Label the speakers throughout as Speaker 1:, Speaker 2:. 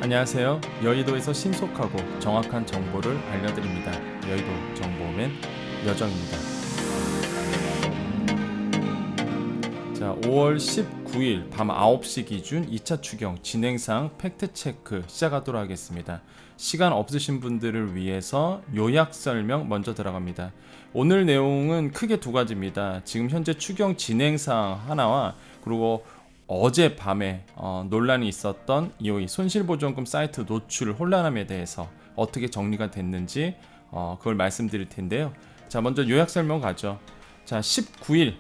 Speaker 1: 안녕하세요. 여의도에서 신속하고 정확한 정보를 알려드립니다. 여의도 정보맨 여정입니다. 자, 5월 19일 밤 9시 기준 2차 추경 진행상 팩트체크 시작하도록 하겠습니다. 시간 없으신 분들을 위해서 요약 설명 먼저 들어갑니다. 오늘 내용은 크게 두 가지입니다. 지금 현재 추경 진행상 하나와 그리고 어젯밤에 논란이 있었던 이 손실보전금 사이트 노출 혼란함에 대해서 어떻게 정리가 됐는지 그걸 말씀드릴 텐데요. 자, 먼저 요약 설명 가죠. 자, 19일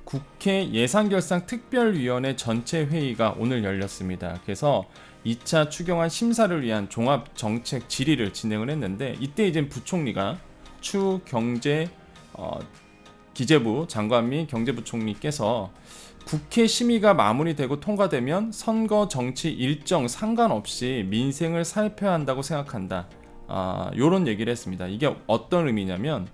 Speaker 1: 국회 예산결산 특별위원회 전체 회의가 오늘 열렸습니다. 그래서 2차 추경안 심사를 위한 종합정책 질의를 진행을 했는데, 이때 이제 부총리가 추 경제 기재부 장관 및 경제부총리께서 국회 심의가 마무리되고 통과되면 선거 정치 일정 상관없이 민생을 살펴야 한다고 생각한다. 요런 얘기를 했습니다. 이게 어떤 의미냐면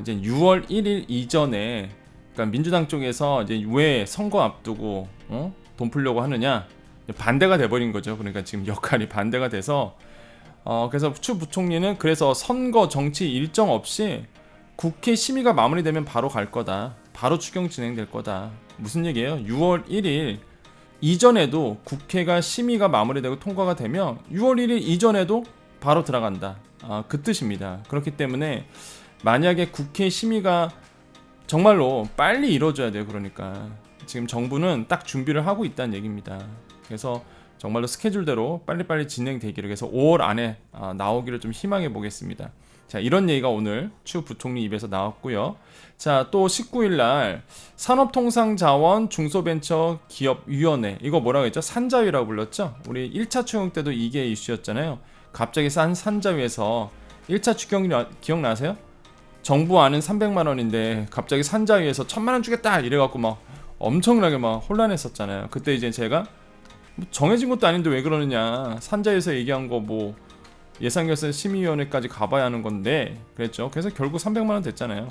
Speaker 1: 이제 6월 1일 이전에, 그러니까 민주당 쪽에서 이제 왜 선거 앞두고 돈 풀려고 하느냐, 반대가 돼버린 거죠. 그러니까 지금 역할이 반대가 돼서 그래서 추 부총리는 그래서 선거 정치 일정 없이 국회 심의가 마무리되면 바로 갈 거다. 바로 추경 진행될 거다. 무슨 얘기예요? 6월 1일 이전에도 국회가 심의가 마무리되고 통과가 되면 6월 1일 이전에도 바로 들어간다. 그 뜻입니다. 그렇기 때문에 만약에 국회 심의가 정말로 빨리 이루어져야 돼요. 그러니까 지금 정부는 딱 준비를 하고 있다는 얘기입니다. 그래서 정말로 스케줄대로 빨리빨리 진행되기를, 그래서 5월 안에 나오기를 좀 희망해 보겠습니다. 자, 이런 얘기가 오늘 추 부총리 입에서 나왔고요. 자, 또 19일 날 산업통상자원 중소벤처기업위원회, 이거 뭐라고 했죠? 산자위라고 불렀죠? 우리 1차 추경 때도 이게 이슈였잖아요. 갑자기 산자위에서 1차 추경 기억나세요? 정부 안은 300만 원인데 갑자기 산자위에서 1000만 원 주겠다 이래갖고 막 엄청나게 막 혼란했었잖아요. 그때 이제 제가 정해진 것도 아닌데 왜 그러느냐, 산자위에서 얘기한 거 뭐 예산결산 심의위원회까지 가봐야 하는 건데 그랬죠. 그래서 결국 300만 원 됐잖아요.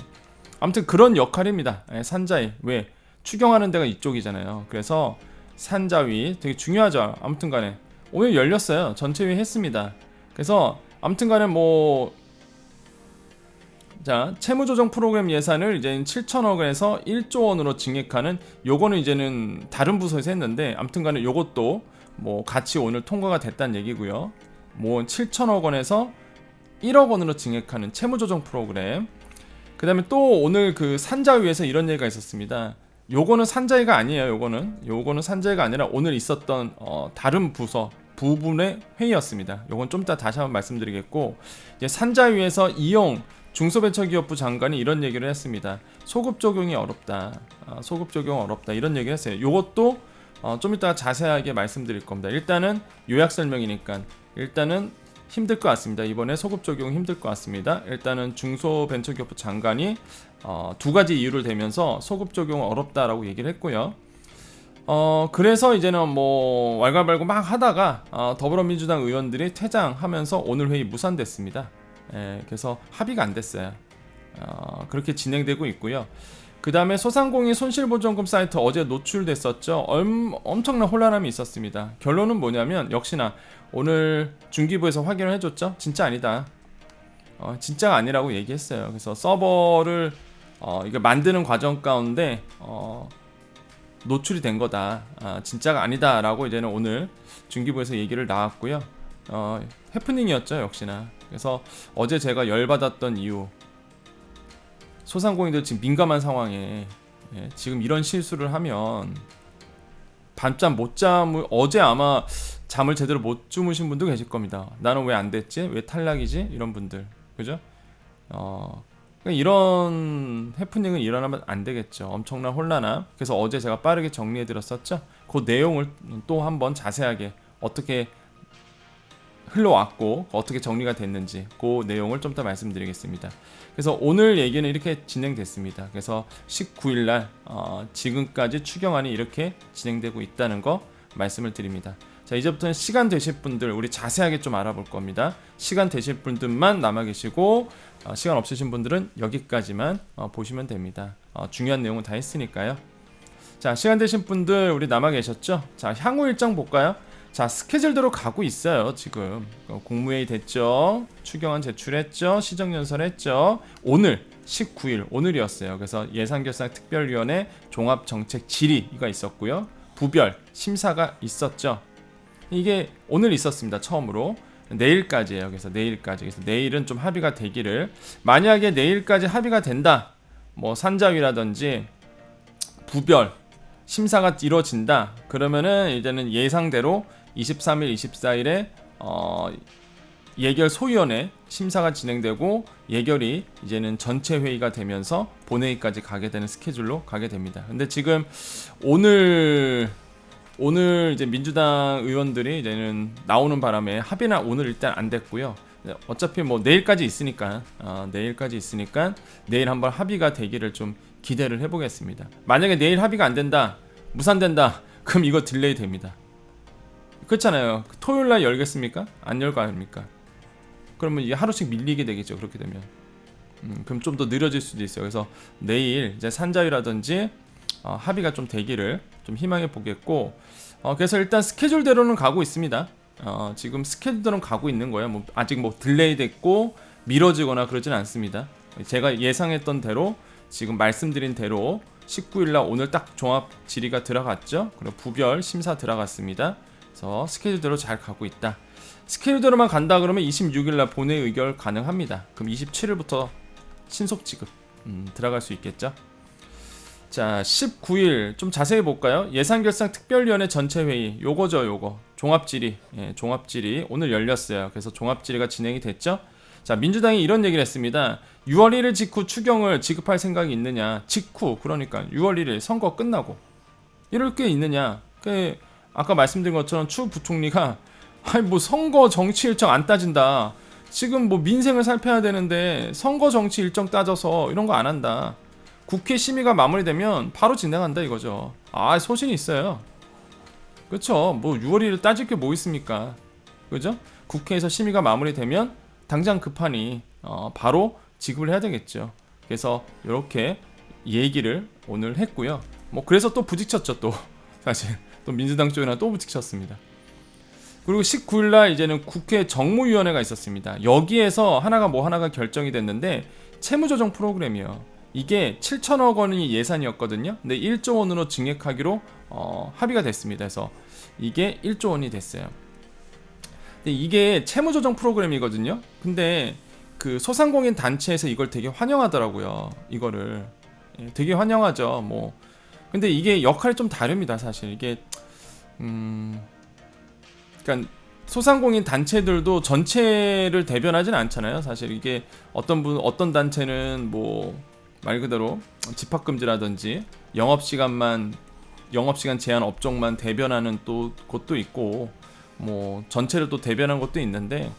Speaker 1: 아무튼 그런 역할입니다. 산자위, 왜 추경하는 데가 이쪽이잖아요. 그래서 산자위 되게 중요하죠. 아무튼 간에 오늘 열렸어요. 전체 회의 했습니다. 그래서 아무튼 간에 자, 채무조정 프로그램 예산을 이제 7천억 원에서 1조 원으로 증액하는, 요거는 이제는 다른 부서에서 했는데 아무튼 간에 요것도 같이 오늘 통과가 됐다는 얘기고요. 7천억 원에서 1억 원으로 증액하는 채무조정 프로그램. 그 다음에 또 오늘 그 산자위에서 이런 얘기가 있었습니다. 요거는 산자위가 아니에요. 요거는 산자위가 아니라 오늘 있었던 다른 부분의 회의였습니다. 요건 좀 이따 다시 한번 말씀드리겠고, 이제 산자위에서 이용 중소벤처기업부 장관이 이런 얘기를 했습니다. 소급 적용이 어렵다. 소급 적용 어렵다. 이런 얘기를 했어요. 요것도 좀 이따 자세하게 말씀드릴 겁니다. 일단은 요약 설명이니까 일단은 힘들 것 같습니다. 이번에 소급 적용 힘들 것 같습니다. 일단은 중소벤처기업부 장관이 두 가지 이유를 대면서 소급 적용 어렵다라고 얘기를 했고요. 그래서 이제는 왈가왈부 막 하다가 더불어민주당 의원들이 퇴장하면서 오늘 회의 무산됐습니다. 그래서 합의가 안 됐어요. 그렇게 진행되고 있고요. 그 다음에 소상공인 손실보전금 사이트 어제 노출됐었죠. 엄청난 혼란함이 있었습니다. 결론은 뭐냐면 역시나 오늘 중기부에서 확인을 해줬죠. 진짜 아니다. 진짜가 아니라고 얘기했어요. 그래서 서버를 이거 만드는 과정 가운데 노출이 된 거다. 진짜가 아니다라고 이제는 오늘 중기부에서 얘기를 나왔고요. 해프닝이었죠, 역시나. 그래서 어제 제가 열받았던 이유, 소상공인들 지금 민감한 상황에 지금 이런 실수를 하면 밤잠 못 어제 아마 잠을 제대로 못 주무신 분도 계실 겁니다. 나는 왜 안 됐지? 왜 탈락이지? 이런 분들, 그죠? 이런 해프닝은 일어나면 안 되겠죠. 엄청난 혼란함. 그래서 어제 제가 빠르게 정리해 드렸었죠. 그 내용을 또 한번 자세하게 어떻게 흘러왔고 어떻게 정리가 됐는지 그 내용을 좀 더 말씀드리겠습니다. 그래서 오늘 얘기는 이렇게 진행됐습니다. 그래서 19일날 지금까지 추경안이 이렇게 진행되고 있다는 거 말씀을 드립니다. 자, 이제부터는 시간 되실 분들 우리 자세하게 좀 알아볼 겁니다. 시간 되실 분들만 남아 계시고 시간 없으신 분들은 여기까지만 보시면 됩니다. 중요한 내용은 다 했으니까요. 자, 시간 되신 분들 우리 남아 계셨죠? 자, 향후 일정 볼까요? 자, 스케줄대로 가고 있어요. 지금 국무회의 됐죠, 추경안 제출했죠, 시정연설했죠. 오늘 19일 오늘이었어요. 그래서 예산결산특별위원회 종합정책 질의가 있었고요, 부별 심사가 있었죠. 이게 오늘 있었습니다. 처음으로. 내일까지예요. 그래서 내일까지. 그래서 내일은 좀 합의가 되기를. 만약에 내일까지 합의가 된다, 뭐 산자위라든지 부별 심사가 이루어진다, 그러면은 이제는 예상대로 23일, 24일에 예결 소위원회 심사가 진행되고 예결이 이제는 전체 회의가 되면서 본회의까지 가게 되는 스케줄로 가게 됩니다. 근데 지금 오늘 이제 민주당 의원들이 이제는 나오는 바람에 합의는 오늘 일단 안 됐고요. 어차피 뭐 내일까지 있으니까 내일 한번 합의가 되기를 좀 기대를 해보겠습니다. 만약에 내일 합의가 안 된다, 무산된다, 그럼 이거 딜레이 됩니다. 그렇잖아요. 토요일날 열겠습니까? 안 열 거 아닙니까? 그러면 이게 하루씩 밀리게 되겠죠. 그렇게 되면 그럼 좀 더 느려질 수도 있어요. 그래서 내일 이제 산자위라든지 합의가 좀 되기를 좀 희망해 보겠고, 그래서 일단 스케줄대로는 가고 있습니다. 지금 스케줄대로는 가고 있는 거예요. 뭐 아직 뭐 딜레이 됐고 미뤄지거나 그러진 않습니다. 제가 예상했던 대로, 지금 말씀드린 대로 19일날 오늘 딱 종합 질의가 들어갔죠. 그리고 부별 심사 들어갔습니다. 그래서 스케줄대로 잘 가고 있다. 스케줄대로만 간다 그러면 26일날 본회의 의결 가능합니다. 그럼 27일부터 신속 지급 들어갈 수 있겠죠. 자, 19일 좀 자세히 볼까요? 예산결산특별위원회 전체회의, 요거죠. 요거 종합질의, 종합질의 오늘 열렸어요. 그래서 종합질의가 진행이 됐죠. 자, 민주당이 이런 얘기를 했습니다. 6월 1일 직후 추경을 지급할 생각이 있느냐. 직후, 그러니까 6월 1일 선거 끝나고 이럴 게 있느냐. 아까 말씀드린 것처럼 추 부총리가 아니 뭐 선거 정치 일정 안 따진다, 지금 뭐 민생을 살펴야 되는데 선거 정치 일정 따져서 이런 거 안 한다, 국회 심의가 마무리되면 바로 진행한다 이거죠. 아, 소신이 있어요. 그쵸? 뭐 6월 1일 따질 게 뭐 있습니까? 그죠? 국회에서 심의가 마무리되면 당장 급하니 바로 지급을 해야 되겠죠. 그래서 이렇게 얘기를 오늘 했고요. 뭐 그래서 또 부딪혔죠. 또 사실 또 민주당 쪽이랑 또 부딪혔습니다. 그리고 19일날 이제는 국회 정무위원회가 있었습니다. 여기에서 하나가 결정이 됐는데, 채무조정 프로그램이요. 이게 7천억 원이 예산이었거든요. 근데 1조 원으로 증액하기로 합의가 됐습니다. 그래서 이게 1조 원이 됐어요. 근데 이게 채무조정 프로그램이거든요. 근데 그 소상공인 단체에서 이걸 되게 환영하더라고요. 이거를 되게 환영하죠. 뭐 근데 이게 역할이 좀 다릅니다. 사실 이게 그러니까 소상공인 단체들도 전체를 대변하진 않잖아요. 사실 이게 어떤 단체는 뭐 말 그대로 집합금지라든지 영업시간 제한 업종만 대변하는 또 곳도 있고, 뭐 전체를 또 대변하는 것도 있는데,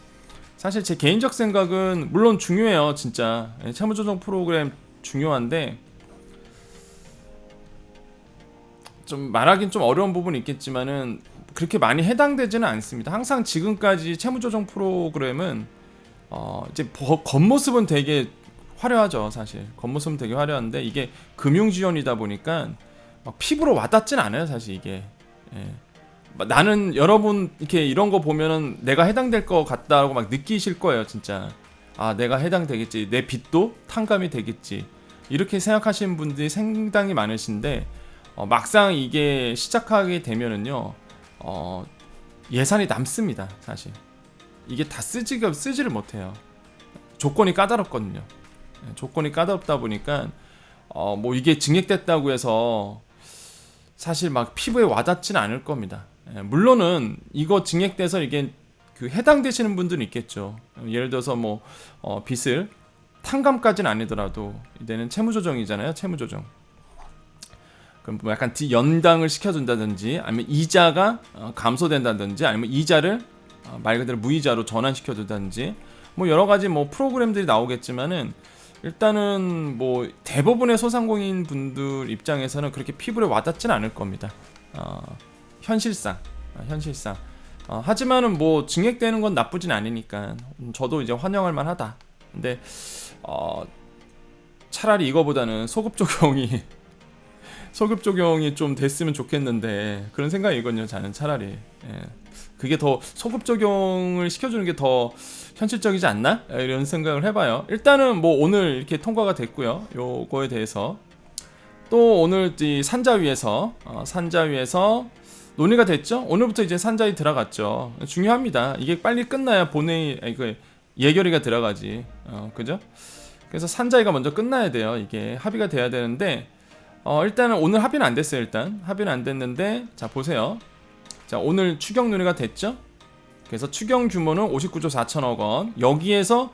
Speaker 1: 사실 제 개인적 생각은 물론 중요해요. 진짜 채무조정 프로그램 중요한데, 좀 말하긴 좀 어려운 부분이 있겠지만은 그렇게 많이 해당되지는 않습니다. 항상 지금까지 채무조정 프로그램은 이제 겉모습은 되게 화려하죠. 사실 겉모습은 되게 화려한데 이게 금융지원이다 보니까 막 피부로 와닿진 않아요. 사실 이게 나는 여러분 이렇게 이런 거 보면은 내가 해당될 것 같다고 막 느끼실 거예요. 진짜 아, 내가 해당되겠지, 내 빚도 탕감이 되겠지, 이렇게 생각하시는 분들이 상당히 많으신데, 막상 이게 시작하게 되면은요 예산이 남습니다. 사실 이게 다 쓰지를 못해요. 조건이 까다롭거든요. 조건이 까다롭다 보니까 뭐 이게 증액됐다고 해서 사실 막 피부에 와닿지는 않을 겁니다. 물론은 이거 증액돼서 이게 그 해당되시는 분들은 있겠죠. 예를 들어서 뭐 빚을 탕감까지는 아니더라도 이제는 채무조정이잖아요. 채무조정. 그럼 뭐 약간 연당을 시켜준다든지, 아니면 이자가 감소된다든지, 아니면 이자를 말 그대로 무이자로 전환시켜준다든지, 뭐 여러 가지 뭐 프로그램들이 나오겠지만은, 일단은 뭐 대부분의 소상공인 분들 입장에서는 그렇게 피부에 와닿지는 않을 겁니다. 현실상. 하지만은 뭐 증액되는 건 나쁘진 않으니까 저도 이제 환영할 만하다. 근데 차라리 이거보다는 소급 적용이 소급 적용이 좀 됐으면 좋겠는데 그런 생각이거든요. 저는 차라리 그게 더 소급 적용을 시켜주는 게 더 현실적이지 않나? 이런 생각을 해봐요. 일단은 뭐 오늘 이렇게 통과가 됐고요. 요거에 대해서 또 오늘 이 산자위에서 논의가 됐죠. 오늘부터 이제 산자위 들어갔죠. 중요합니다. 이게 빨리 끝나야 본회의 예결위가 들어가지. 그죠? 그래서 산자위가 먼저 끝나야 돼요. 이게 합의가 돼야 되는데 일단은 오늘 합의는 안 됐어요. 일단 합의는 안 됐는데 자 보세요. 자 오늘 추경 논의가 됐죠. 그래서 추경 규모는 59조 4천억 원. 여기에서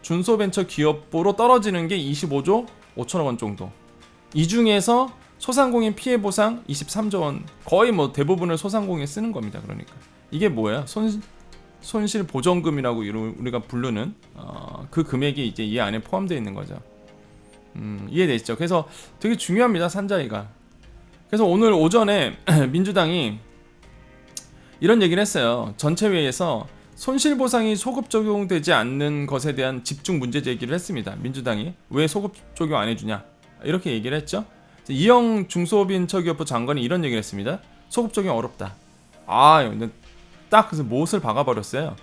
Speaker 1: 중소벤처기업부로 떨어지는 게 25조 5천억 원 정도. 이 중에서 소상공인 피해 보상 23조 원. 거의 뭐 대부분을 소상공인에 쓰는 겁니다. 그러니까 이게 뭐예요? 손실 보전금이라고 우리가 부르는 그 금액이 이제 이 안에 포함되어 있는 거죠. 이해되시죠? 그래서 되게 중요합니다. 산자위가. 그래서 오늘 오전에 민주당이 이런 얘기를 했어요. 전체 회의에서 손실보상이 소급 적용되지 않는 것에 대한 집중 문제 제기를 했습니다. 민주당이 왜 소급 적용 안 해주냐 이렇게 얘기를 했죠. 이영 중소벤처기업부 장관이 이런 얘기를 했습니다. 소급 적용 어렵다. 딱 그래서 못을 박아버렸어요.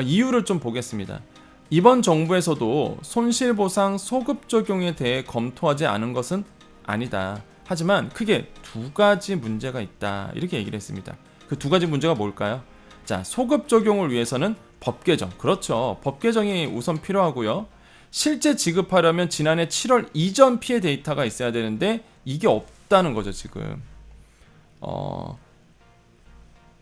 Speaker 1: 이유를 좀 보겠습니다. 이번 정부에서도 손실보상 소급 적용에 대해 검토하지 않은 것은 아니다. 하지만 크게 두 가지 문제가 있다. 이렇게 얘기를 했습니다. 그 두 가지 문제가 뭘까요? 자, 소급 적용을 위해서는 법 개정. 그렇죠. 법 개정이 우선 필요하고요. 실제 지급하려면 지난해 7월 이전 피해 데이터가 있어야 되는데 이게 없다는 거죠, 지금.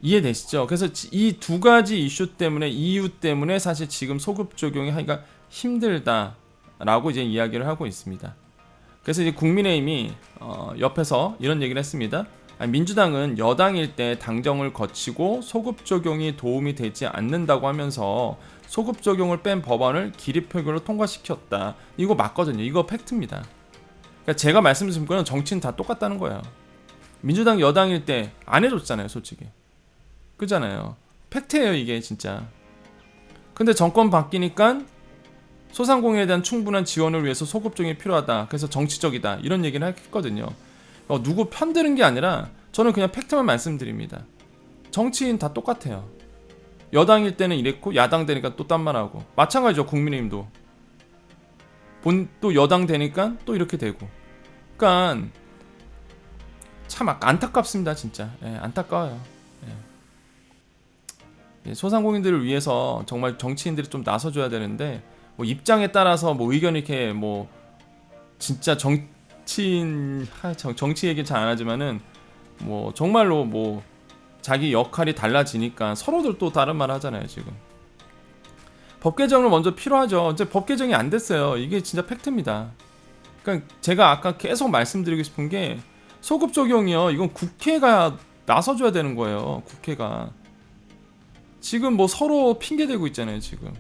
Speaker 1: 이해되시죠? 그래서 이 두 가지 이유 때문에 사실 지금 소급 적용이 하기가 힘들다라고 이제 이야기를 하고 있습니다. 그래서 이제 국민의힘이 옆에서 이런 얘기를 했습니다. 민주당은 여당일 때 당정을 거치고 소급 적용이 도움이 되지 않는다고 하면서 소급 적용을 뺀 법안을 기립표결로 통과시켰다. 이거 맞거든요. 이거 팩트입니다. 그러니까 제가 말씀드린 거는 정치는 다 똑같다는 거예요. 민주당 여당일 때 안 해줬잖아요, 솔직히. 그잖아요. 팩트예요, 이게 진짜. 근데 정권 바뀌니까 소상공인에 대한 충분한 지원을 위해서 소급 적용이 필요하다. 그래서 정치적이다. 이런 얘기를 했거든요. 누구 편드는 게 아니라 저는 그냥 팩트만 말씀드립니다. 정치인 다 똑같아요. 여당일 때는 이랬고 야당 되니까 또 딴 말하고 마찬가지죠. 국민의힘도 또 여당 되니까 또 이렇게 되고. 그러니까 참 안타깝습니다. 진짜 안타까워요. 소상공인들을 위해서 정말 정치인들이 좀 나서줘야 되는데 뭐 입장에 따라서 뭐 의견이 이렇게 뭐 진짜 정치 얘기 잘 안 하지만은 뭐 정말로 뭐 자기 역할이 달라지니까 서로들 또 다른 말 하잖아요. 지금 법 개정을 먼저 필요하죠. 이제 법 개정이 안 됐어요. 이게 진짜 팩트입니다. 그러니까 제가 아까 계속 말씀드리고 싶은 게 소급 적용이요. 이건 국회가 나서줘야 되는 거예요. 국회가 지금 뭐 서로 핑계 대고 있잖아요. 지금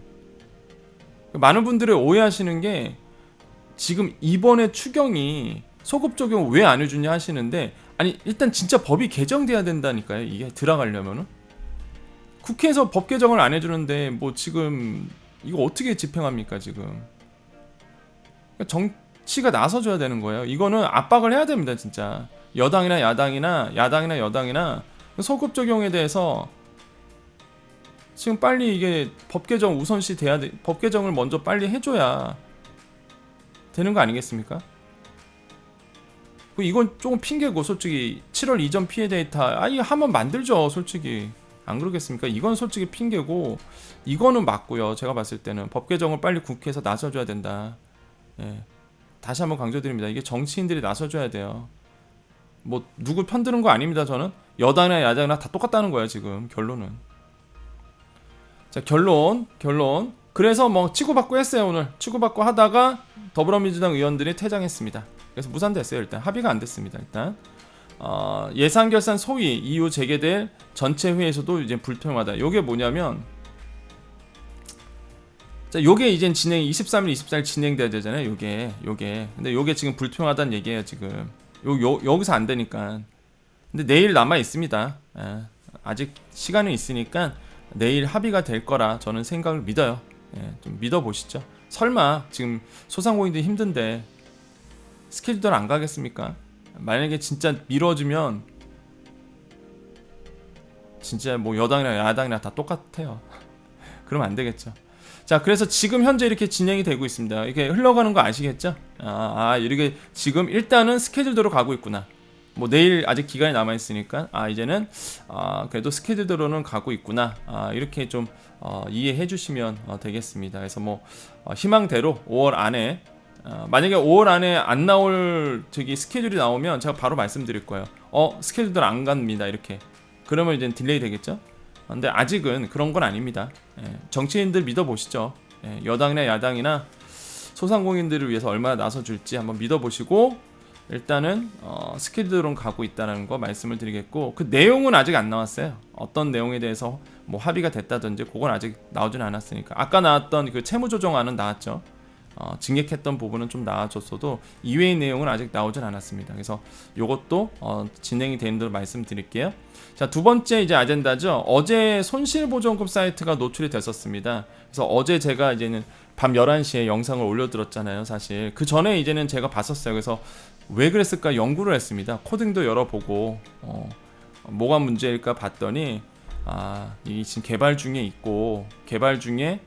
Speaker 1: 많은 분들이 오해하시는 게 지금 이번에 추경이 소급 적용 왜 안 해주냐 하시는데 아니 일단 진짜 법이 개정돼야 된다니까요. 이게 들어가려면은 국회에서 법 개정을 안 해주는데 뭐 지금 이거 어떻게 집행합니까 지금. 정치가 나서줘야 되는 거예요. 이거는 압박을 해야 됩니다. 진짜 여당이나 여당이나 소급 적용에 대해서 지금 빨리 이게 법 개정 우선시 돼야 돼. 법 개정을 먼저 빨리 해줘야 되는 거 아니겠습니까? 이건 조금 핑계고 솔직히 7월 이전 피해 데이터 이거 한번 만들죠. 솔직히 안 그러겠습니까? 이건 솔직히 핑계고 이거는 맞고요. 제가 봤을 때는 법 개정을 빨리 국회에서 나서줘야 된다. 다시 한번 강조드립니다. 이게 정치인들이 나서줘야 돼요. 뭐 누구 편드는 거 아닙니다. 저는 여당이나 야당이나 다 똑같다는 거예요. 지금 결론은. 자 결론 그래서 뭐 치고받고 했어요. 오늘 치고받고 하다가 더불어민주당 의원들이 퇴장했습니다. 그래서 무산됐어요. 일단 합의가 안 됐습니다. 일단 예산결산 소위 이후 재개될 전체 회의에서도 이제 불투명하다. 요게 뭐냐면 자 요게 이제 진행 23일 24일 진행돼야 되잖아요. 요게 근데 요게 지금 불투명하다는 얘기예요. 지금 여기서 안 되니까. 근데 내일 남아 있습니다. 아직 시간은 있으니까 내일 합의가 될 거라 저는 생각을 믿어요. 좀 믿어보시죠. 설마 지금 소상공인들이 힘든데 스케줄대로 안 가겠습니까? 만약에 진짜 미뤄지면 진짜 뭐 여당이나 야당이나 다 똑같아요. 그러면 안 되겠죠. 자, 그래서 지금 현재 이렇게 진행이 되고 있습니다. 이게 흘러가는 거 아시겠죠? 이렇게 지금 일단은 스케줄대로 가고 있구나. 뭐 내일 아직 기간이 남아 있으니까 이제는 그래도 스케줄대로는 가고 있구나. 이렇게 좀 이해해 주시면 되겠습니다. 그래서 뭐 희망대로 5월 안에 만약에 5월 안에 안 나올 저기 스케줄이 나오면 제가 바로 말씀드릴 거예요. 스케줄대로 안 갑니다. 이렇게. 그러면 이제 딜레이 되겠죠? 근데 아직은 그런 건 아닙니다. 정치인들 믿어보시죠. 여당이나 야당이나 소상공인들을 위해서 얼마나 나서줄지 한번 믿어보시고 일단은 스케줄은 가고 있다는 거 말씀을 드리겠고, 그 내용은 아직 안 나왔어요. 어떤 내용에 대해서 뭐 합의가 됐다든지 그건 아직 나오진 않았으니까. 아까 나왔던 그 채무조정안은 나왔죠. 증액했던 부분은 좀 나아졌어도 이외의 내용은 아직 나오진 않았습니다. 그래서 이것도 진행이 되는 대로 말씀드릴게요. 자, 두 번째 이제 아젠다죠. 어제 손실보전금 사이트가 노출이 됐었습니다. 그래서 어제 제가 이제는 밤 11시에 영상을 올려드렸잖아요. 사실 그 전에 이제는 제가 봤었어요. 그래서 왜 그랬을까 연구를 했습니다. 코딩도 열어보고 뭐가 문제일까 봤더니 이 지금 개발 중에 있고 개발 중에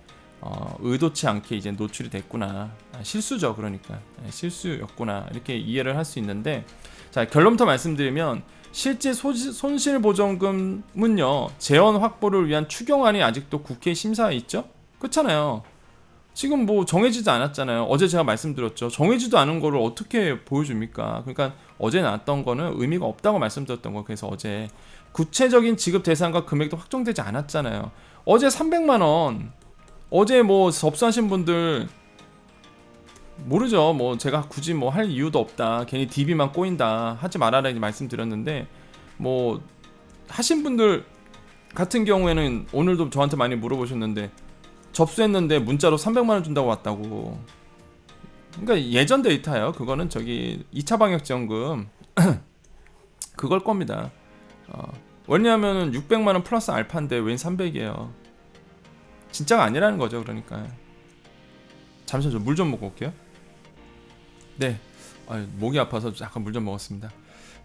Speaker 1: 의도치 않게 이제 노출이 됐구나. 실수죠. 그러니까 실수였구나. 이렇게 이해를 할 수 있는데, 자, 결론부터 말씀드리면 실제 손실보전금은요 재원 확보를 위한 추경안이 아직도 국회 심사에 있죠. 그렇잖아요. 지금 뭐 정해지지 않았잖아요. 어제 제가 말씀드렸죠. 정해지도 않은 거를 어떻게 보여줍니까? 그러니까 어제 나왔던 거는 의미가 없다고 말씀드렸던 거예요. 그래서 어제 구체적인 지급 대상과 금액도 확정되지 않았잖아요. 어제 300만 원 어제 뭐 접수하신 분들 모르죠. 뭐 제가 굳이 뭐 할 이유도 없다. 괜히 DB만 꼬인다. 하지 말아라 이렇게 말씀드렸는데, 뭐 하신 분들 같은 경우에는 오늘도 저한테 많이 물어보셨는데 접수했는데 문자로 300만 원 준다고 왔다고. 그러니까 예전 데이터예요. 그거는 저기 2차 방역 지원금 그걸 겁니다. 왜냐하면은 600만 원 플러스 알파인데 웬 300이에요. 진짜가 아니라는 거죠. 그러니까 잠시만요. 물 좀 먹고 올게요. 네, 목이 아파서 잠깐 물 좀 먹었습니다.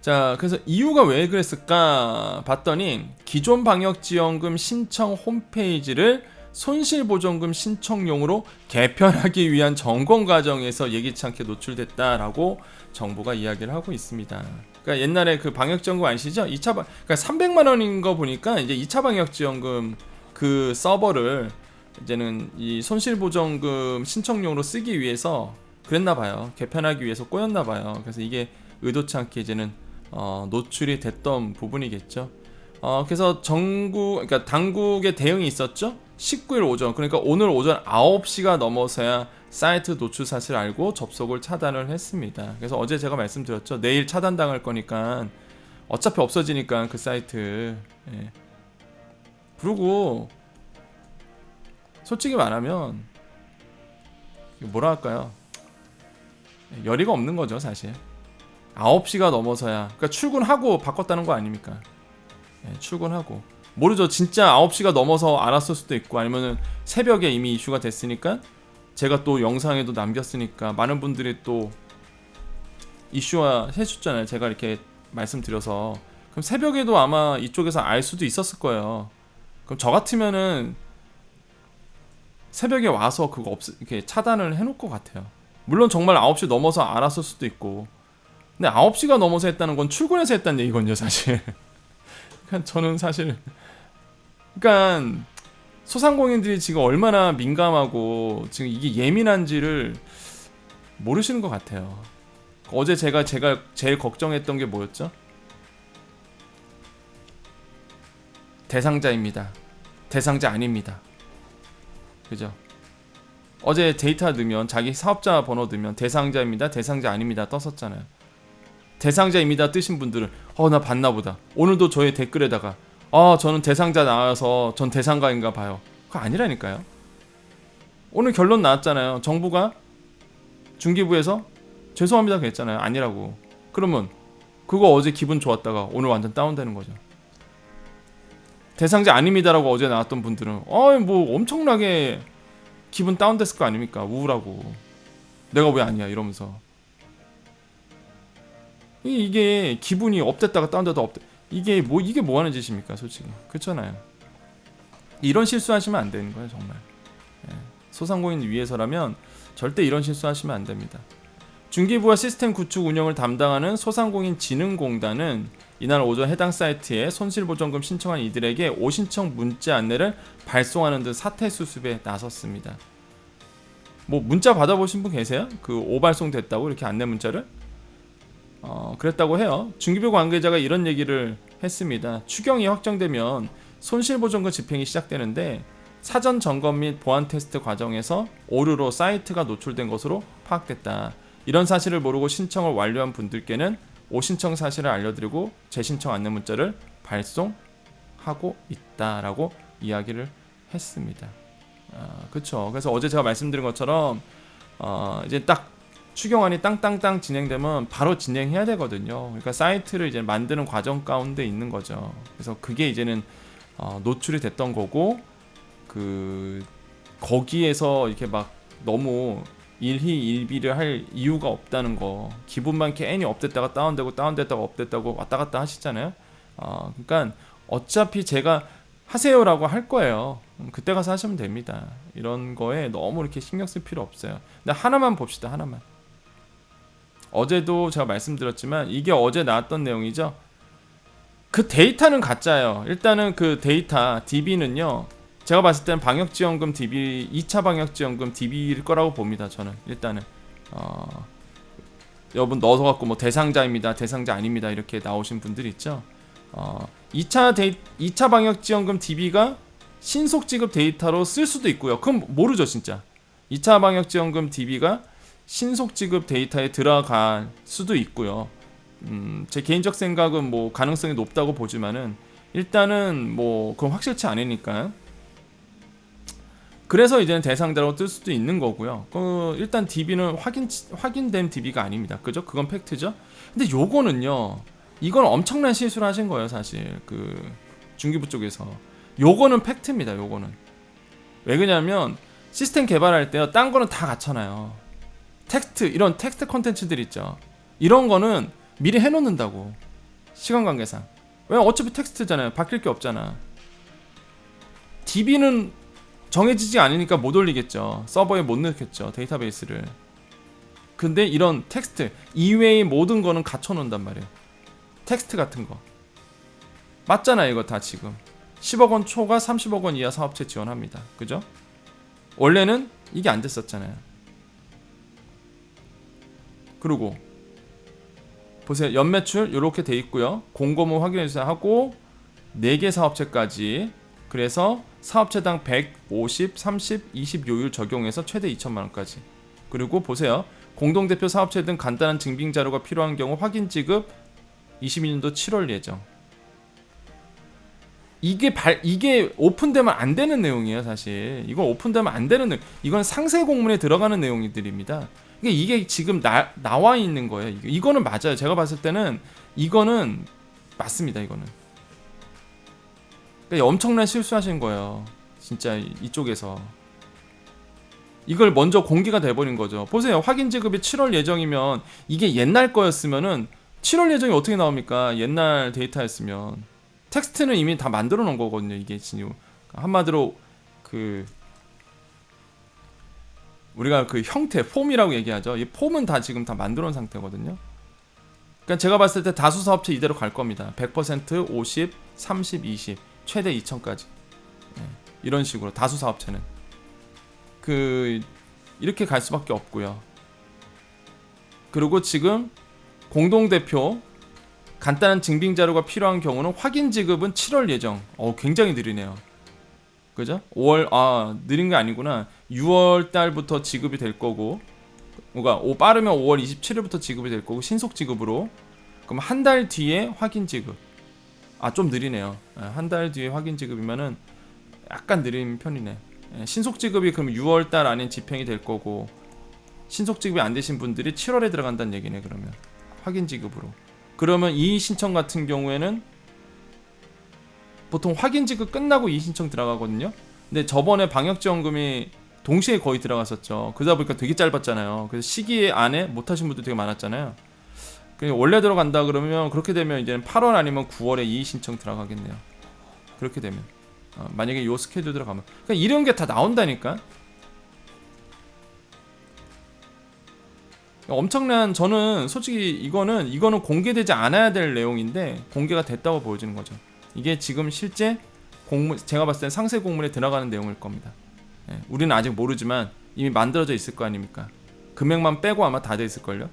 Speaker 1: 자, 그래서 이유가 왜 그랬을까 봤더니 기존 방역지원금 신청 홈페이지를 손실보전금 신청용으로 개편하기 위한 점검 과정에서 예기치 않게 노출됐다라고 정부가 이야기를 하고 있습니다. 그러니까 옛날에 그 방역지원금 아시죠? 그러니까 300만 원인 거 보니까 이제 2차 방역지원금 그 서버를 이제는 이 손실보전금 신청용으로 쓰기 위해서 그랬나봐요. 개편하기 위해서 꼬였나봐요. 그래서 이게 의도치 않게 이제는 노출이 됐던 부분이겠죠. 그래서 그러니까 당국의 대응이 있었죠. 19일 오전, 그러니까 오늘 오전 9시가 넘어서야 사이트 노출 사실을 알고 접속을 차단을 했습니다. 그래서 어제 제가 말씀드렸죠. 내일 차단당할 거니까 어차피 없어지니까 그 사이트. 그리고 솔직히 말하면 뭐라 할까요? 열의가 없는 거죠, 사실. 9시가 넘어서야, 그러니까 출근하고 바꿨다는 거 아닙니까? 출근하고. 모르죠. 진짜 9시가 넘어서 알았을 수도 있고, 아니면은 새벽에 이미 이슈가 됐으니까 제가 또 영상에도 남겼으니까 많은 분들이 또 이슈화 해줬잖아요. 제가 이렇게 말씀드려서. 그럼 새벽에도 아마 이쪽에서 알 수도 있었을 거예요. 그럼 저 같으면은 새벽에 와서 그거 이렇게 차단을 해놓을 것 같아요. 물론 정말 9시 넘어서 알았을 수도 있고, 근데 9시가 넘어서 했다는 건 출근해서 했다는 얘기거든요, 사실. 그러니까 저는 사실, 그러니까 소상공인들이 지금 얼마나 민감하고 지금 이게 예민한지를 모르시는 것 같아요. 어제 제가 제일 걱정했던 게 뭐였죠? 대상자입니다. 대상자 아닙니다. 그죠? 어제 데이터 넣으면 자기 사업자 번호 넣으면 대상자입니다, 대상자 아닙니다 떴었잖아요. 대상자입니다 뜨신 분들은 나 봤나보다. 오늘도 저의 댓글에다가 저는 대상자 나와서 전 대상가인가 봐요. 그거 아니라니까요. 오늘 결론 나왔잖아요. 정부가 중기부에서 죄송합니다 그랬잖아요. 아니라고. 그러면 그거 어제 기분 좋았다가 오늘 완전 다운되는 거죠. 대상자 아닙니다라고 어제 나왔던 분들은 뭐 엄청나게 기분 다운됐을 거 아닙니까? 우울하고 내가 왜 아니야 이러면서. 이게 기분이 업됐다가 다운됐다가 이게 뭐 하는 짓입니까, 솔직히. 그렇잖아요. 이런 실수하시면 안 되는 거예요, 정말. 예. 소상공인 위해서라면 절대 이런 실수하시면 안 됩니다. 중기부와 시스템 구축 운영을 담당하는 소상공인진흥공단은 이날 오전 해당 사이트에 손실보전금 신청한 이들에게 오신청 문자 안내를 발송하는 등 사태 수습에 나섰습니다. 뭐 문자 받아보신 분 계세요? 그 오발송됐다고 이렇게 안내 문자를? 그랬다고 해요. 중기부 관계자가 이런 얘기를 했습니다. 추경이 확정되면 손실보전금 집행이 시작되는데 사전 점검 및 보안 테스트 과정에서 오류로 사이트가 노출된 것으로 파악됐다. 이런 사실을 모르고 신청을 완료한 분들께는 오신청 사실을 알려드리고 재신청 안내 문자를 발송하고 있다라고 이야기를 했습니다. 그렇죠. 그래서 어제 제가 말씀드린 것처럼 이제 딱 추경안이 땅땅땅 진행되면 바로 진행해야 되거든요. 그러니까 사이트를 이제 만드는 과정 가운데 있는 거죠. 그래서 그게 이제는 노출이 됐던 거고 거기에서 이렇게 막 너무 일희일비를 할 이유가 없다는 거. 기분만 괜히 업됐다가 다운되고 다운됐다가 업됐다고 왔다 갔다 하시잖아요. 그러니까 어차피 제가 하세요라고 할 거예요. 그때 가서 하시면 됩니다. 이런 거에 너무 이렇게 신경 쓸 필요 없어요. 근데 하나만 봅시다. 하나만. 어제도 제가 말씀드렸지만 이게 어제 나왔던 내용이죠. 그 데이터는 가짜예요. 일단은 그 데이터 DB는요. 제가 봤을 때는 방역지원금 DB 2차 방역지원금 DB일 거라고 봅니다. 저는 일단은 여러분 넣어서 갖고 뭐 대상자입니다. 대상자 아닙니다. 이렇게 나오신 분들 있죠. 2차 방역지원금 DB가 신속지급 데이터로 쓸 수도 있고요. 그럼 모르죠 진짜. 2차 방역지원금 DB가 신속지급 데이터에 들어갈 수도 있고요. 제 개인적 생각은 뭐 가능성이 높다고 보지만은 일단은 뭐 그건 확실치 않으니까. 그래서 이제는 대상자로 뜰 수도 있는 거고요. 일단 DB는 확인된 DB가 아닙니다. 그죠? 그건 팩트죠. 근데 요거는요. 이건 엄청난 실수를 하신 거예요, 사실. 중기부 쪽에서. 요거는 팩트입니다. 요거는. 왜 그러냐면 시스템 개발할 때요. 딴 거는 다 갖춰놔요. 이런 텍스트 컨텐츠들 있죠. 이런 거는 미리 해놓는다고. 시간 관계상. 왜 어차피 텍스트잖아요. 바뀔 게 없잖아. DB는 정해지지 않으니까 못 올리겠죠. 서버에 못 넣겠죠. 데이터베이스를. 근데 이런 텍스트 이외의 모든 거는 갖춰놓는단 말이에요. 텍스트 같은 거. 맞잖아요. 이거 다 지금. 10억 원 초과 30억 원 이하 사업체 지원합니다. 그죠? 원래는 이게 안 됐었잖아요. 그리고 보세요. 연매출 이렇게 돼 있고요. 공고문 확인해주세요 하고 4개 사업체까지. 그래서 사업체당 150, 30, 20 요율 적용해서 최대 2천만 원까지. 그리고 보세요. 공동대표 사업체 등 간단한 증빙 자료가 필요한 경우 확인 지급 22년도 7월 예정. 이게 오픈되면 안 되는 내용이에요, 사실. 이건 오픈되면 안 되는 내용. 이건 상세 공문에 들어가는 내용들입니다. 이게 지금 나와 있는 거예요. 이거는 맞아요. 제가 봤을 때는 이거는 맞습니다. 이거는. 그러니까 엄청난 실수하신 거예요. 진짜 이쪽에서. 이걸 먼저 공개가 돼버린 거죠. 보세요. 확인 지급이 7월 예정이면 이게 옛날 거였으면은 7월 예정이 어떻게 나옵니까? 옛날 데이터였으면. 텍스트는 이미 다 만들어 놓은 거거든요. 이게 진짜 한마디로 우리가 형태, 폼이라고 얘기하죠. 이 폼은 다 지금 다 만들어 놓은 상태거든요. 그러니까 제가 봤을 때 다수 사업체 이대로 갈 겁니다. 100%, 50, 30, 20, 최대 2천까지. 이런 식으로 다수 사업체는 이렇게 갈 수밖에 없고요. 그리고 지금 공동대표 간단한 증빙 자료가 필요한 경우는 확인 지급은 7월 예정. 굉장히 느리네요. 그죠? 5월 느린 게 아니구나. 6월 달부터 지급이 될 거고, 그러니까 빠르면 5월 27일부터 지급이 될 거고 신속 지급으로. 그럼 한 달 뒤에 확인 지급. 좀 느리네요. 한 달 뒤에 확인 지급이면은 약간 느린 편이네. 신속 지급이 그럼 6월 달 안에 집행이 될 거고 신속 지급이 안 되신 분들이 7월에 들어간다는 얘기네. 그러면 확인 지급으로. 그러면 이 신청 같은 경우에는 보통 확인 지급 끝나고 이 신청 들어가거든요. 근데 저번에 방역지원금이 동시에 거의 들어갔었죠. 그러다 보니까 되게 짧았잖아요. 그래서 시기 안에 못하신 분들 되게 많았잖아요. 원래 들어간다 그러면 그렇게 되면 이제는 8월 아니면 9월에 이의 신청 들어가겠네요. 그렇게 되면 만약에 요 스케줄 들어가면 그러니까 이런 게 다 나온다니까. 엄청난 저는 솔직히 이거는 공개되지 않아야 될 내용인데 공개가 됐다고 보여지는 거죠. 이게 지금 실제 공문 제가 봤을 땐 상세 공문에 들어가는 내용일 겁니다. 예, 우리는 아직 모르지만 이미 만들어져 있을 거 아닙니까? 금액만 빼고 아마 다 돼 있을걸요.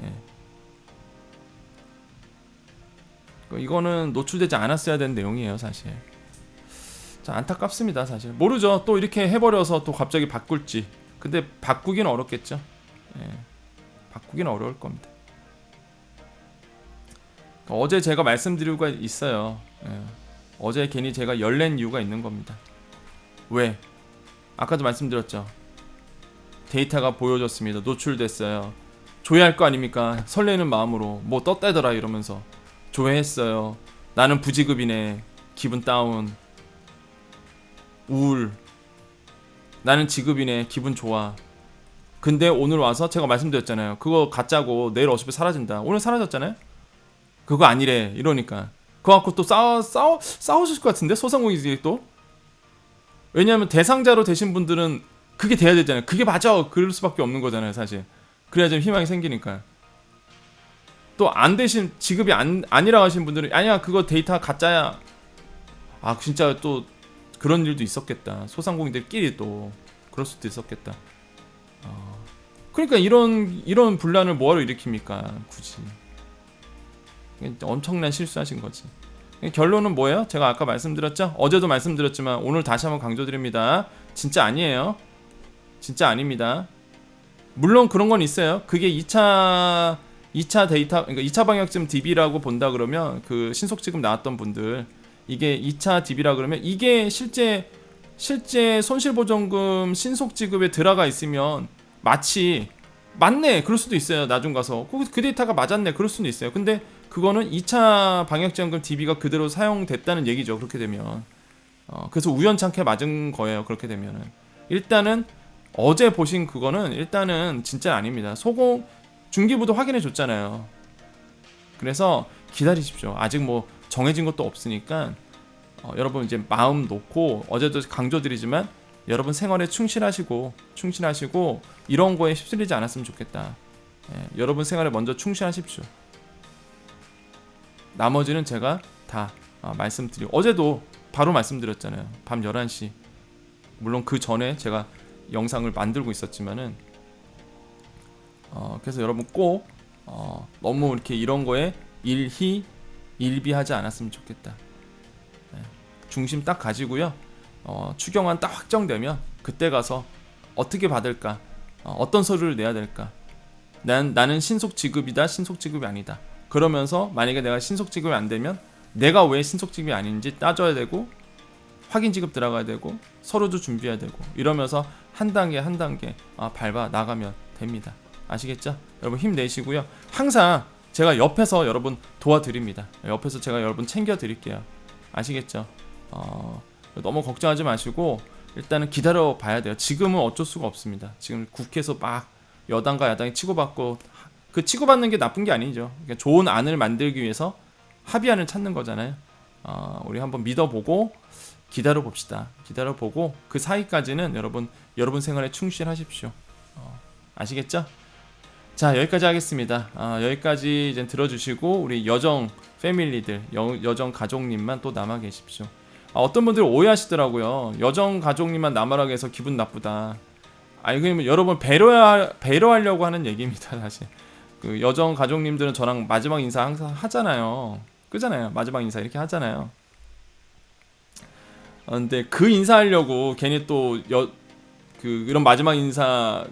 Speaker 1: 예. 이거는 노출되지 않았어야 되는 내용이에요 사실. 자, 안타깝습니다 사실. 모르죠. 또 이렇게 해버려서 또 갑자기 바꿀지. 근데 바꾸긴 어렵겠죠. 예. 바꾸긴 어려울 겁니다. 어제 제가 말씀드리고 있어요. 예. 어제 괜히 제가 열낸 이유가 있는 겁니다. 왜? 아까도 말씀드렸죠. 데이터가 보여졌습니다. 노출됐어요. 조회할 거 아닙니까? 설레는 마음으로 뭐 떴다더라 이러면서 조회했어요. 나는 부지급이네. 기분 다운. 우울. 나는 지급이네. 기분 좋아. 근데 오늘 와서 제가 말씀드렸잖아요. 그거 가짜고 내일 어차피 사라진다. 오늘 사라졌잖아요. 그거 아니래. 이러니까 그거 갖고 또 싸우실 것 같은데 소상공인들이 또. 왜냐하면 대상자로 되신 분들은 그게 돼야 되잖아요. 그게 맞아. 그럴 수밖에 없는 거잖아요 사실. 그래야 좀 희망이 생기니까. 또 안 되신 지급이 아니라 하신 분들은 아니야 그거 데이터 가짜야. 아 진짜 또 그런 일도 있었겠다. 소상공인들끼리 또 그럴 수도 있었겠다. 그러니까 이런 분란을 뭐하러 일으킵니까 굳이. 엄청난 실수하신 거지. 결론은 뭐예요? 제가 아까 말씀드렸죠? 어제도 말씀드렸지만 오늘 다시 한번 강조드립니다. 진짜 아니에요. 진짜 아닙니다. 물론 그런 건 있어요. 그게 2차 데이터, 그러니까 2차 방역지금 DB라고 본다 그러면 그 신속지급 나왔던 분들 이게 2차 DB라 그러면 이게 실제 손실보전금 신속지급에 들어가 있으면 마치 맞네 그럴 수도 있어요. 나중 가서 그 데이터가 맞았네 그럴 수도 있어요. 근데 그거는 2차 방역지원금 DB가 그대로 사용됐다는 얘기죠. 그렇게 되면 그래서 우연찮게 맞은 거예요. 그렇게 되면은 일단은 어제 보신 그거는 일단은 진짜 아닙니다. 중기부도 확인해 줬잖아요. 그래서 기다리십시오. 아직 뭐 정해진 것도 없으니까 여러분 이제 마음 놓고 어제도 강조드리지만 여러분 생활에 충실하시고 이런 거에 휩쓸리지 않았으면 좋겠다. 예, 여러분 생활에 먼저 충실하십시오. 나머지는 제가 다 말씀드리고 어제도 바로 말씀드렸잖아요. 밤 11시. 물론 그 전에 제가 영상을 만들고 있었지만은 그래서 여러분 꼭 너무 이렇게 이런 거에 일비하지 않았으면 좋겠다. 예, 중심 딱 가지고요. 추경안 딱 확정되면 그때 가서 어떻게 받을까? 어떤 서류를 내야 될까? 나는 신속지급이다, 신속지급이 아니다. 그러면서 만약에 내가 신속지급이 안 되면 내가 왜 신속지급이 아닌지 따져야 되고 확인지급 들어가야 되고 서류도 준비해야 되고 이러면서 한 단계 밟아 나가면 됩니다. 아시겠죠? 여러분 힘내시고요. 항상 제가 옆에서 여러분 도와드립니다. 옆에서 제가 여러분 챙겨드릴게요. 아시겠죠? 너무 걱정하지 마시고 일단은 기다려 봐야 돼요. 지금은 어쩔 수가 없습니다. 지금 국회에서 막 여당과 야당이 치고받고 그 치고받는 게 나쁜 게 아니죠. 그러니까 좋은 안을 만들기 위해서 합의안을 찾는 거잖아요. 우리 한번 믿어보고 기다려 봅시다. 기다려보고 그 사이까지는 여러분 생활에 충실하십시오. 아시겠죠? 자 여기까지 하겠습니다. 여기까지 이제 들어주시고 우리 여정 패밀리들 여정 가족님만 또 남아 계십시오. 어떤 분들이 오해하시더라고요. 여정 가족님만 남아라 해서 기분 나쁘다. 아니 그러면 여러분 배려하려고 하는 얘기입니다. 사실 그 여정 가족님들은 저랑 마지막 인사 항상 하잖아요. 그잖아요. 마지막 인사 이렇게 하잖아요. 근데 그 인사하려고 괜히 또 이런 마지막 인사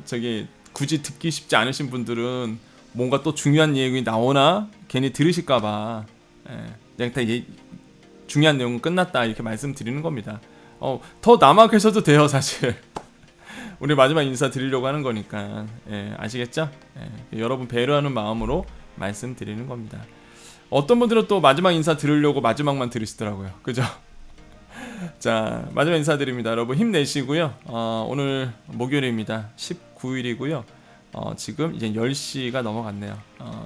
Speaker 1: 굳이 듣기 쉽지 않으신 분들은 뭔가 또 중요한 내용이 나오나 괜히 들으실까봐 그냥 다 중요한 내용은 끝났다 이렇게 말씀드리는 겁니다. 더 남아 계셔도 돼요 사실. 우리 마지막 인사 드리려고 하는 거니까 아시겠죠? 여러분 배려하는 마음으로 말씀드리는 겁니다. 어떤 분들은 또 마지막 인사 들으려고 마지막만 들으시더라고요. 그죠? 자 마지막 인사드립니다. 여러분 힘내시고요. 오늘 목요일입니다. 19일이고요. 지금 이제 10시가 넘어갔네요.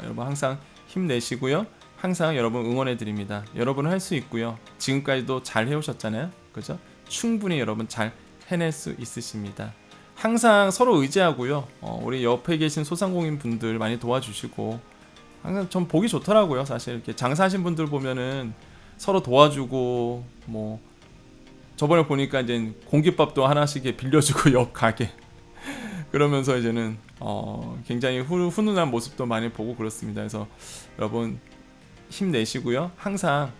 Speaker 1: 여러분 항상 힘내시고요. 항상 여러분 응원해 드립니다. 여러분은 할 수 있고요. 지금까지도 잘 해오셨잖아요. 그죠? 충분히 여러분 잘 해낼 수 있으십니다. 항상 서로 의지하고요. 우리 옆에 계신 소상공인 분들 많이 도와주시고 항상 전 보기 좋더라고요. 사실 이렇게 장사하신 분들 보면은 서로 도와주고 뭐 저번에 보니까 이제 공깃밥도 하나씩 빌려주고 옆 가게 그러면서 이제는 굉장히 훈훈한 모습도 많이 보고 그렇습니다. 그래서 여러분 힘내시고요. 항상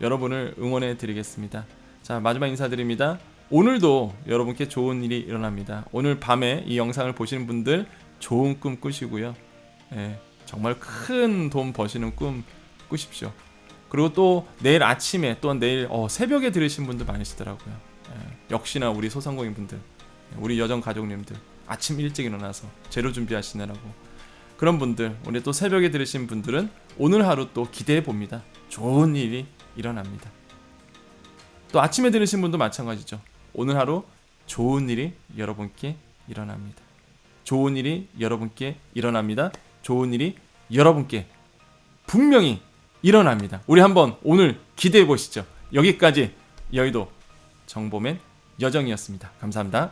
Speaker 1: 여러분을 응원해 드리겠습니다. 자, 마지막 인사드립니다. 오늘도 여러분께 좋은 일이 일어납니다. 오늘 밤에 이 영상을 보시는 분들 좋은 꿈 꾸시고요. 예, 정말 큰 돈 버시는 꿈 꾸십시오. 그리고 또 내일 아침에 또한 내일 새벽에 들으신 분들 많으시더라고요. 예, 역시나 우리 소상공인 분들, 우리 여정 가족님들 아침 일찍 일어나서 재료 준비하시느라고 그런 분들, 오늘 또 새벽에 들으신 분들은 오늘 하루 또 기대해 봅니다. 좋은 일이 일어납니다. 또 아침에 들으신 분도 마찬가지죠. 오늘 하루 좋은 일이 여러분께 일어납니다. 좋은 일이 여러분께 일어납니다. 좋은 일이 여러분께 분명히 일어납니다. 우리 한번 오늘 기대해 보시죠. 여기까지 여의도 정보맨 여정이었습니다. 감사합니다.